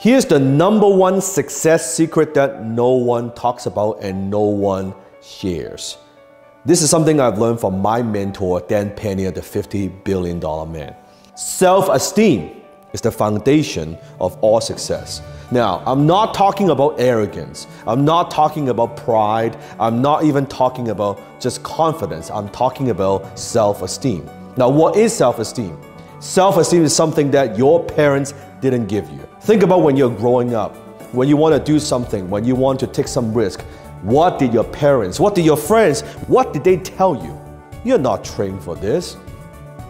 Here's the #1 success secret that no one talks about and no one shares. This is something I've learned from my mentor, Dan the $50 billion man. Self-esteem is the foundation of all success. Now, I'm not talking about arrogance. I'm not talking about pride. I'm not even talking about just confidence. I'm talking about self-esteem. Now, what is self-esteem? Self-esteem is something that your parents didn't give you. Think about when you're growing up, when you want to do something, when you want to take some risk. What did your parents, what did your friends, what did they tell you? You're not trained for this.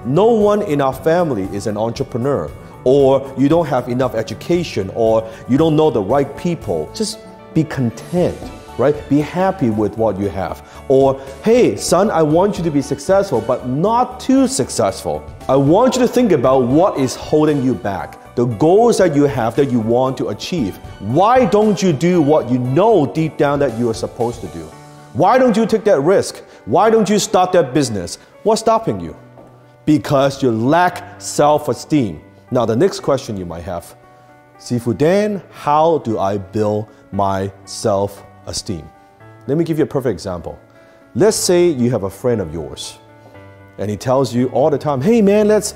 No one in our family is an entrepreneur, or you don't have enough education, or you don't know the right people. Just be content, right? Be happy with what you have. Or, hey, son, I want you to be successful, but not too successful. I want you to think about what is holding you back. The goals that you have that you want to achieve. Why don't you do what you know deep down that you are supposed to do? Why don't you take that risk? Why don't you start that business? What's stopping you? Because you lack self-esteem. Now, the next question you might have, Sifu Dan, how do I build my self-esteem? Let me give you a perfect example. Let's say you have a friend of yours, and he tells you all the time, hey man, let's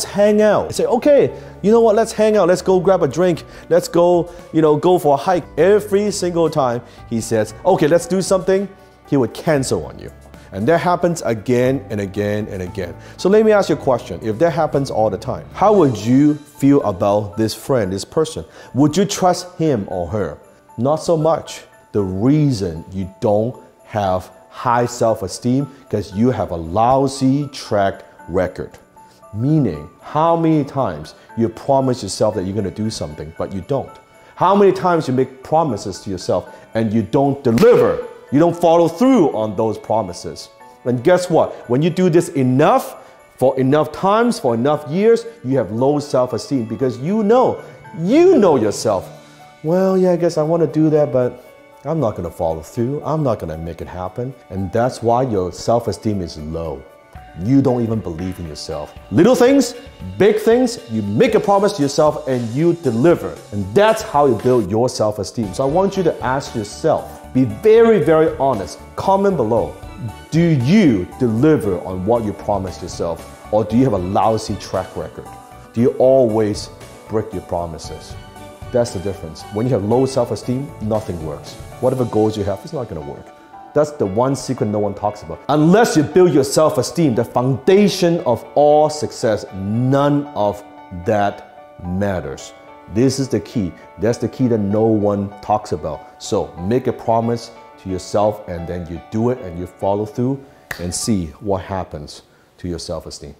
hang out. I say, okay, you know what, let's hang out, let's go grab a drink, let's go, go for a hike. Every single time he says, okay, let's do something, he would cancel on you. And that happens again and again and again. So let me ask you a question. If that happens all the time, how would you feel about this friend, this person? Would you trust him or her? Not so much. The reason you don't have high self-esteem because you have a lousy track record. Meaning, how many times you promise yourself that you're going to do something, but you don't? How many times you make promises to yourself and you don't deliver? You don't follow through on those promises. And guess what? When you do this enough, for enough times, for enough years, you have low self-esteem because you know yourself. Well, yeah, I guess I want to do that, but I'm not going to follow through. I'm not going to make it happen. And that's why your self-esteem is low. You don't even believe in yourself. Little things, big things, you make a promise to yourself and you deliver. And that's how you build your self-esteem. So I want you to ask yourself, be very, very honest. Comment below. Do you deliver on what you promised yourself? Or do you have a lousy track record? Do you always break your promises? That's the difference. When you have low self-esteem, nothing works. Whatever goals you have, it's not going to work. That's the one secret no one talks about. Unless you build your self-esteem, the foundation of all success, none of that matters. This is the key. That's the key that no one talks about. So make a promise to yourself and then you do it and you follow through and see what happens to your self-esteem.